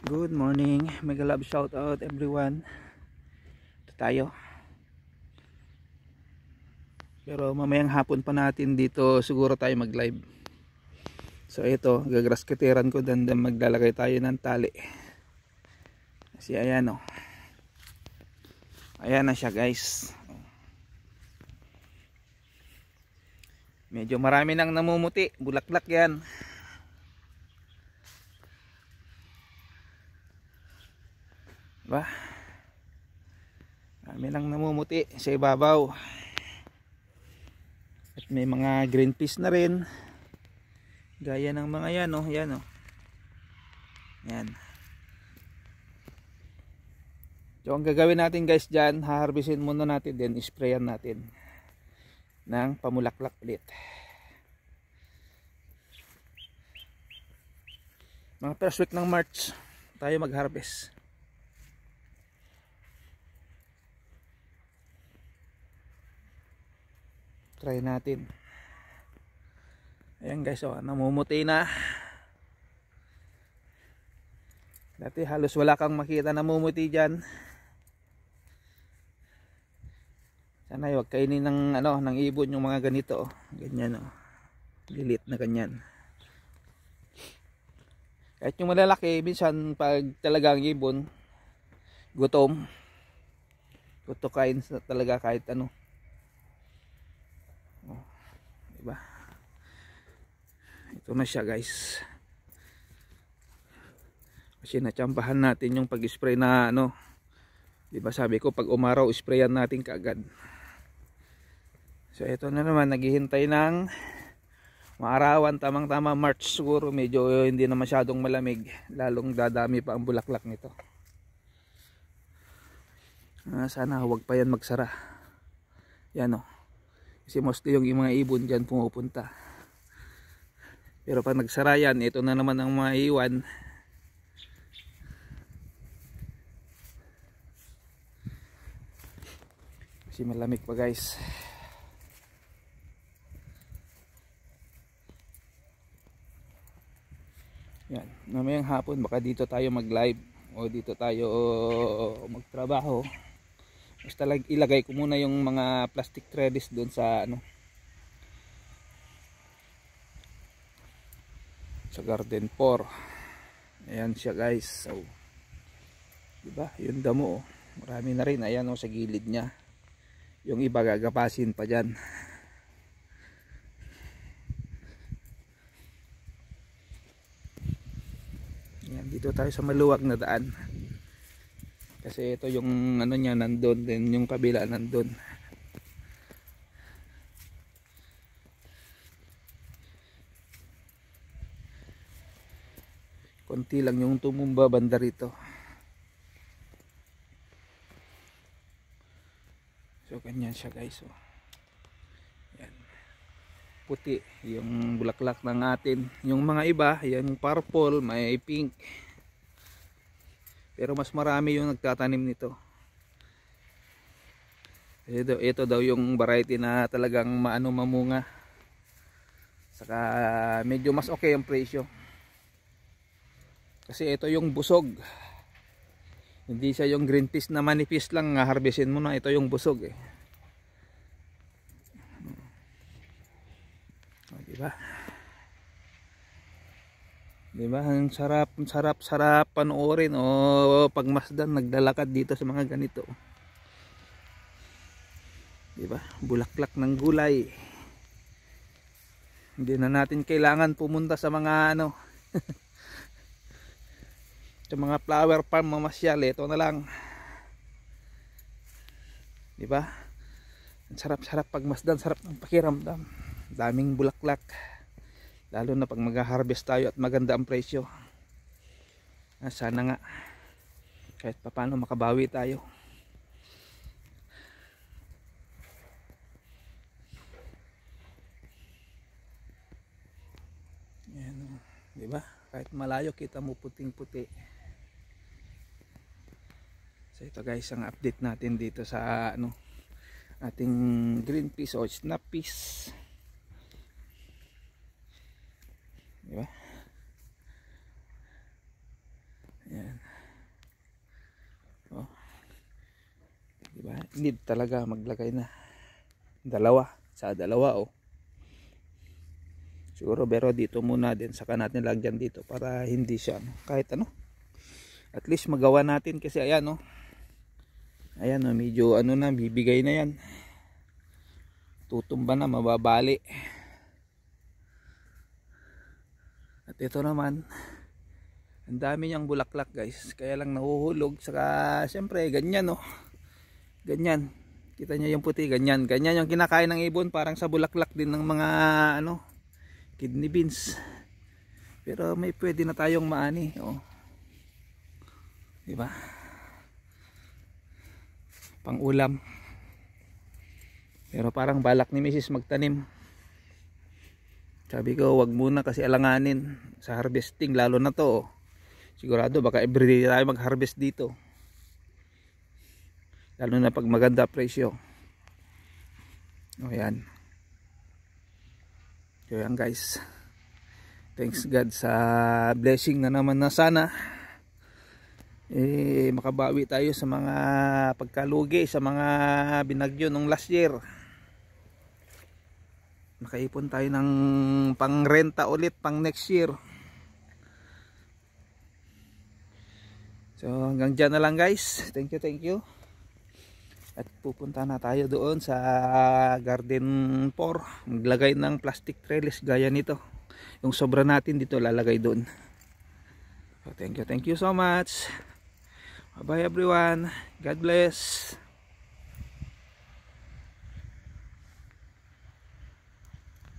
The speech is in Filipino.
Good morning, mega love shout out everyone. Ito tayo. Pero mamayang hapon pa natin dito siguro tayo mag live. So ito, gagrass katiran ko dan maglalagay tayo ng tali. Kasi ayan o. Ayan na siya guys. Medyo marami nang namumuti, bulaklak yan. Diba? Marami nang namumuti sa ibabaw. At may mga green peas na rin. Gaya ng mga yan oh, yan oh. Yan. So ang gagawin natin guys dyan, haharbisin muna natin then sprayan natin ng pamulaklak ulit. Mga first week ng March tayo mag-harvest. Try natin. Ayan guys, oh, namumuti na. Dati halos wala kang makita namumuti dyan. Sana huwag kainin ng, ng ibon yung mga ganito. Oh. Ganyan oh. Lilit na ganyan. Kahit yung malalaki, minsan pag talagang ibon, gutom. Tutukain talaga kahit ano. Oh, diba? Ito na siya guys. Kasi natsambahan natin yung pag-spray na diba sabi ko pag umaraw sprayan natin kaagad. So ito na naman, naghihintay ng maarawan, tamang tama March siguro, medyo hindi na masyadong malamig, lalong dadami pa ang bulaklak nito. Sana huwag pa yan magsara. Yan o. Kasi mostly yung mga ibon dyan pumupunta. Pero pag nagsara yan, ito na naman ang maiwan. Kasi malamig pa guys. Yan, mamayang hapon baka dito tayo mag live o dito tayo magtrabaho. Basta ilagay ko muna yung mga plastic trellis doon sa sa garden 4. Ayan siya guys. So, diba? Yung damo oh. Marami na rin. Ayan oh, sa gilid niya. Yung iba gagapasin pa dyan. Ayan, dito tayo sa maluwag na daan. Kasi ito yung niya nandun, then yung kabila nandun. Konti lang yung tumumba banda rito. So ganyan siya guys. Oh. Yan. Puti yung bulaklak ng atin. Yung mga iba, yan purple, may pink. Pero mas marami yung nagtatanim nito. Ito daw yung variety na talagang mamunga. Saka medyo mas okay ang presyo. Kasi ito yung busog. Hindi siya yung green peas na manipis lang harvestin mo na. Ito yung busog eh. O, diba? Diba? Ang sarap panoorin o pagmasdan naglalakad dito sa mga ganito. Diba? Bulaklak ng gulay. Hindi na natin kailangan pumunta sa mga sa mga flower farm mamasyal. Ito na lang. Diba? Ang sarap pagmasdan, sarap ng pakiramdam. Daming bulaklak. Lalo na pag mag-harvest tayo at maganda ang presyo. Sana nga kahit papaano makabawi tayo. Yan, diba? Kahit malayo kita mo puting-puti. So ito guys ang update natin dito sa ating green peas o snap peas. Diba? Ayan. need talaga maglagay na dalawa oh. Siguro pero dito muna din, saka natin lagyan dito para hindi siya kahit ano, at least magawa natin kasi ayan oh. Ayan oh, medyo ano na, bibigay na yan, tutumba na, mababali. At ito naman, ang dami niyang bulaklak guys, kaya lang nahuhulog. Saka siyempre ganyan oh, ganyan, kita niyo yung puti, ganyan yung kinakain ng ibon, parang sa bulaklak din ng mga ano, kidney beans. Pero may pwede na tayong maani oh. Diba? Pang ulam. Pero parang balak ni Mrs. magtanim. Sabi ko wag muna kasi alanganin sa harvesting, lalo na to oh. Sigurado baka everyday tayo mag harvest dito, lalo na pag maganda presyo. O yan. So yan guys, thanks God sa blessing na naman na sana makabawi tayo sa mga pagkalugi sa mga binagyo nung last year. Nakaipon tayo ng pang renta ulit pang next year. So hanggang dyan na lang guys, thank you. At pupunta na tayo doon sa garden 4, maglagay ng plastic trellis gaya nito. Yung sobra natin dito lalagay doon. So thank you so much. Bye bye everyone, God bless.